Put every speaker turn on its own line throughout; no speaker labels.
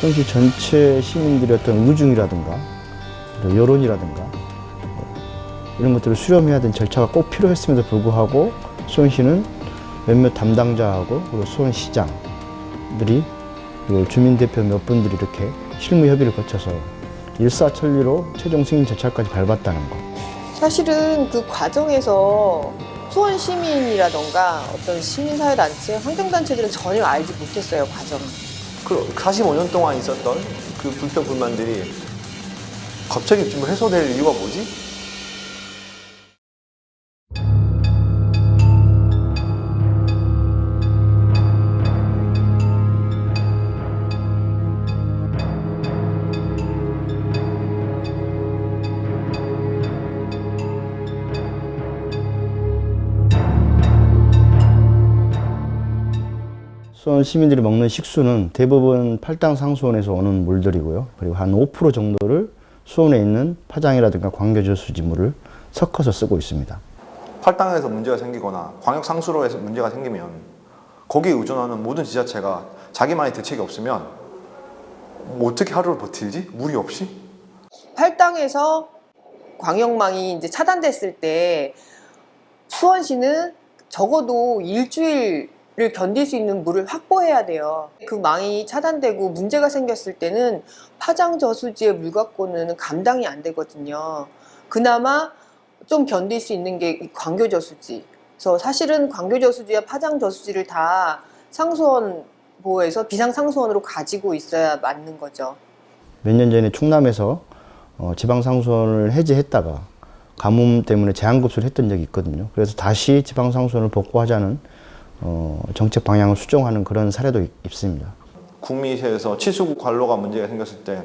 수원시 전체 시민들의 어떤 의중이라든가 여론이라든가 이런 것들을 수렴해야 되는 절차가 꼭 필요했음에도 불구하고 수원시는 몇몇 담당자하고 그리고 수원시장들이 그리고 주민대표 몇 분들이 이렇게 실무 협의를 거쳐서 일사천리로 최종 승인 절차까지 밟았다는 거.
사실은 그 과정에서 수원 시민이라던가 어떤 시민사회단체, 환경단체들은 전혀 알지 못했어요, 과정을.
그 45년 동안 있었던 그 불평 불만들이 갑자기 좀 해소될 이유가 뭐지?
수원 시민들이 먹는 식수는 대부분 팔당 상수원에서 오는 물들이고요. 그리고 한 5% 정도를 수원에 있는 파장이라든가 광교저수지물을 섞어서 쓰고 있습니다.
팔당에서 문제가 생기거나 광역 상수로에서 문제가 생기면 거기에 의존하는 모든 지자체가 자기만의 대책이 없으면 뭐 어떻게 하루를 버틸지? 물이 없이?
팔당에서 광역망이 이제 차단됐을 때 수원시는 적어도 일주일을 견딜 수 있는 물을 확보해야 돼요. 그 망이 차단되고 문제가 생겼을 때는 파장 저수지의 물 갖고는 감당이 안 되거든요. 그나마 좀 견딜 수 있는 게 광교 저수지. 그래서 사실은 광교 저수지와 파장 저수지를 다 상수원 보호해서 비상 상수원으로 가지고 있어야 맞는 거죠.
몇 년 전에 충남에서 지방 상수원을 해제했다가 가뭄 때문에 제한급수를 했던 적이 있거든요. 그래서 다시 지방 상수원을 복구하자는 정책 방향을 수정하는 그런 사례도 있습니다.
구미시에서 치수구 관로가 문제가 생겼을 때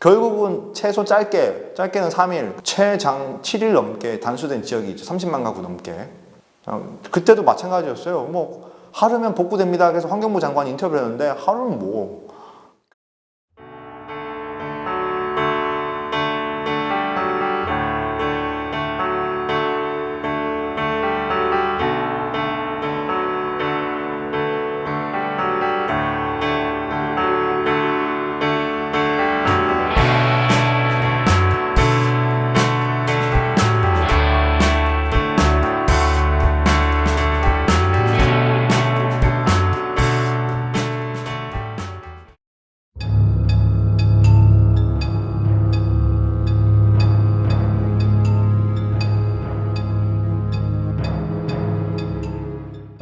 결국은 최소 짧게는 3일, 최장 7일 넘게 단수된 지역이 있죠. 30만 가구 넘게. 그때도 마찬가지였어요. 뭐 하루면 복구됩니다. 그래서 환경부 장관이 인터뷰를 했는데 하루는 뭐.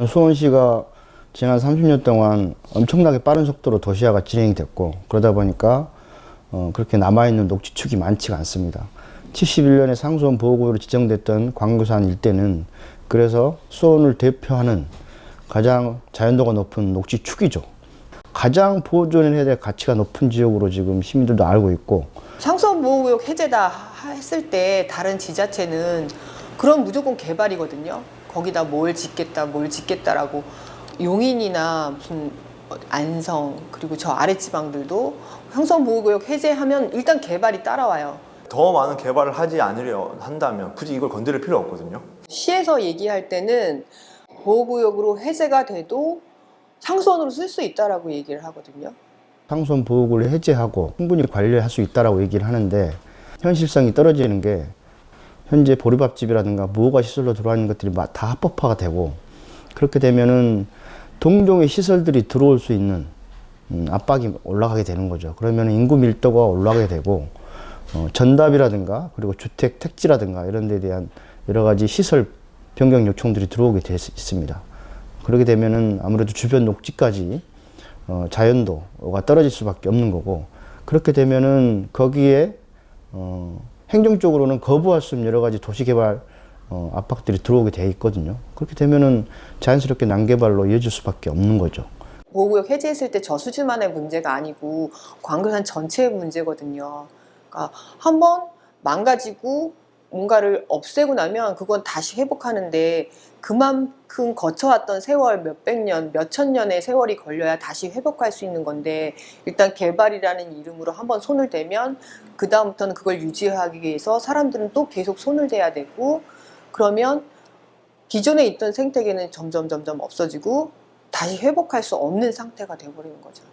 수원시가 지난 30년 동안 엄청나게 빠른 속도로 도시화가 진행이 됐고 그러다 보니까 그렇게 남아있는 녹지축이 많지가 않습니다. 71년에 상수원 보호구역으로 지정됐던 광교산 일대는 그래서 수원을 대표하는 가장 자연도가 높은 녹지축이죠. 가장 보존해야 될 가치가 높은 지역으로 지금 시민들도 알고 있고
상수원 보호구역 해제다 했을 때 다른 지자체는 그럼 무조건 개발이거든요. 거기다 뭘 짓겠다라고 용인이나 무슨 안성 그리고 저 아랫지방들도 상수원 보호구역 해제하면 일단 개발이 따라와요.
더 많은 개발을 하지 않으려 한다면 굳이 이걸 건드릴 필요 없거든요.
시에서 얘기할 때는 보호구역으로 해제가 돼도 상수원으로 쓸 수 있다라고 얘기를 하거든요.
상수원 보호구역을 해제하고 충분히 관리할 수 있다라고 얘기를 하는데 현실성이 떨어지는 게 현재 보리밥집이라든가 무허가 시설로 들어와 있는 것들이 다 합법화가 되고 그렇게 되면은 동종의 시설들이 들어올 수 있는 압박이 올라가게 되는 거죠. 그러면 인구 밀도가 올라가게 되고 전답이라든가 그리고 주택 택지라든가 이런 데 대한 여러 가지 시설 변경 요청들이 들어오게 돼 있습니다. 그렇게 되면은 아무래도 주변 녹지까지 자연도가 떨어질 수밖에 없는 거고 그렇게 되면은 거기에 행정적으로는 거부할 수 있는 여러 가지 도시개발 압박들이 들어오게 돼 있거든요. 그렇게 되면은 자연스럽게 난개발로 이어질 수밖에 없는 거죠.
보호구역 해제했을 때 저수지만의 문제가 아니고 광교산 전체의 문제거든요. 그러니까 한번 망가지고 뭔가를 없애고 나면 그건 다시 회복하는데 그만큼 거쳐왔던 세월 몇백 년, 몇천 년의 세월이 걸려야 다시 회복할 수 있는 건데 일단 개발이라는 이름으로 한번 손을 대면 그 다음부터는 그걸 유지하기 위해서 사람들은 또 계속 손을 대야 되고 그러면 기존에 있던 생태계는 점점 없어지고 다시 회복할 수 없는 상태가 돼버리는 거죠.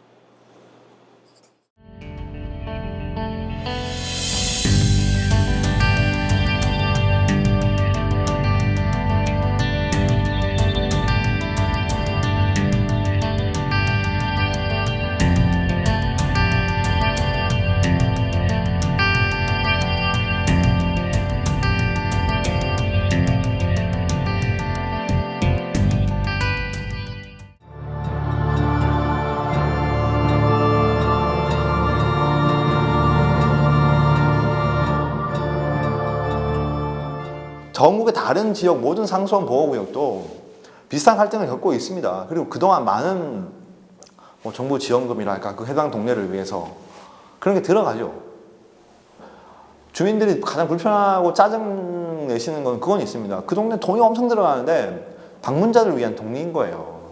전국의 다른 지역 모든 상수원 보호구역도 비슷한 갈등을 겪고 있습니다. 그리고 그동안 많은 뭐 정부 지원금이랄까 그 해당 동네를 위해서 그런 게 들어가죠. 주민들이 가장 불편하고 짜증 내시는 건 그건 있습니다. 그 동네 돈이 엄청 들어가는데 방문자를 위한 동네인 거예요.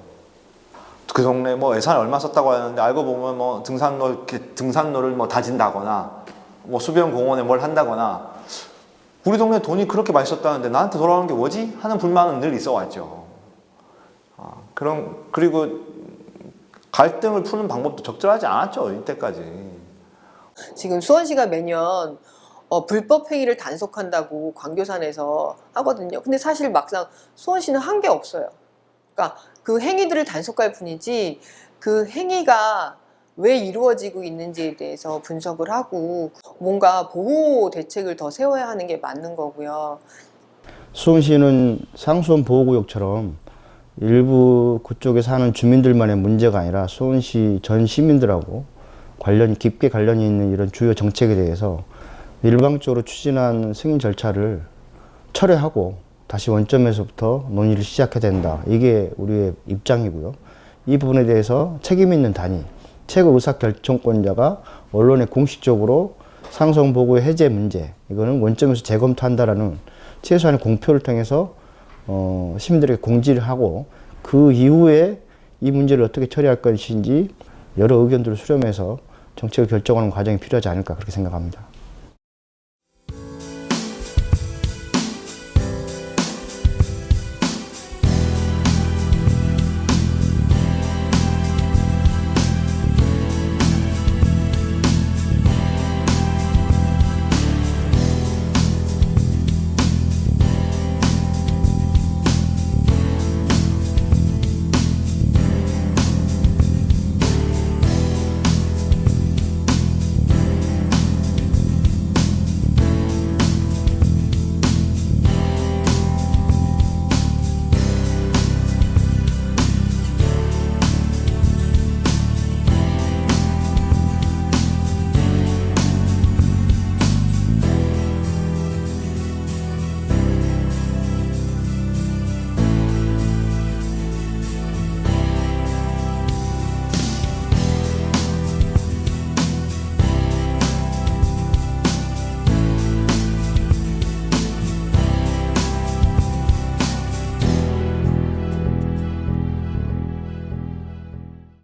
그 동네 뭐 예산 얼마 썼다고 하는데 알고 보면 뭐 등산로를 뭐 다진다거나 뭐 수변공원에 뭘 한다거나 우리 동네 돈이 그렇게 많이 썼다는데 나한테 돌아오는 게 뭐지? 하는 불만은 늘 있어 왔죠. 그리고 갈등을 푸는 방법도 적절하지 않았죠. 이때까지.
지금 수원시가 매년 불법 행위를 단속한다고 광교산에서 하거든요. 근데 사실 막상 수원시는 한 게 없어요. 그러니까 그 행위들을 단속할 뿐이지 그 행위가 왜 이루어지고 있는지에 대해서 분석을 하고 뭔가 보호 대책을 더 세워야 하는 게 맞는 거고요.
수원시는 상수원 보호구역처럼 일부 그쪽에 사는 주민들만의 문제가 아니라 수원시 전 시민들하고 깊게 관련이 있는 이런 주요 정책에 대해서 일방적으로 추진한 승인 절차를 철회하고 다시 원점에서부터 논의를 시작해야 된다. 이게 우리의 입장이고요. 이 부분에 대해서 책임 있는 단위, 최고 의사결정권자가 언론에 공식적으로 상수원 보호구역 해제 문제, 이거는 원점에서 재검토한다라는 최소한의 공표를 통해서 시민들에게 공지를 하고 그 이후에 이 문제를 어떻게 처리할 것인지 여러 의견들을 수렴해서 정책을 결정하는 과정이 필요하지 않을까 그렇게 생각합니다.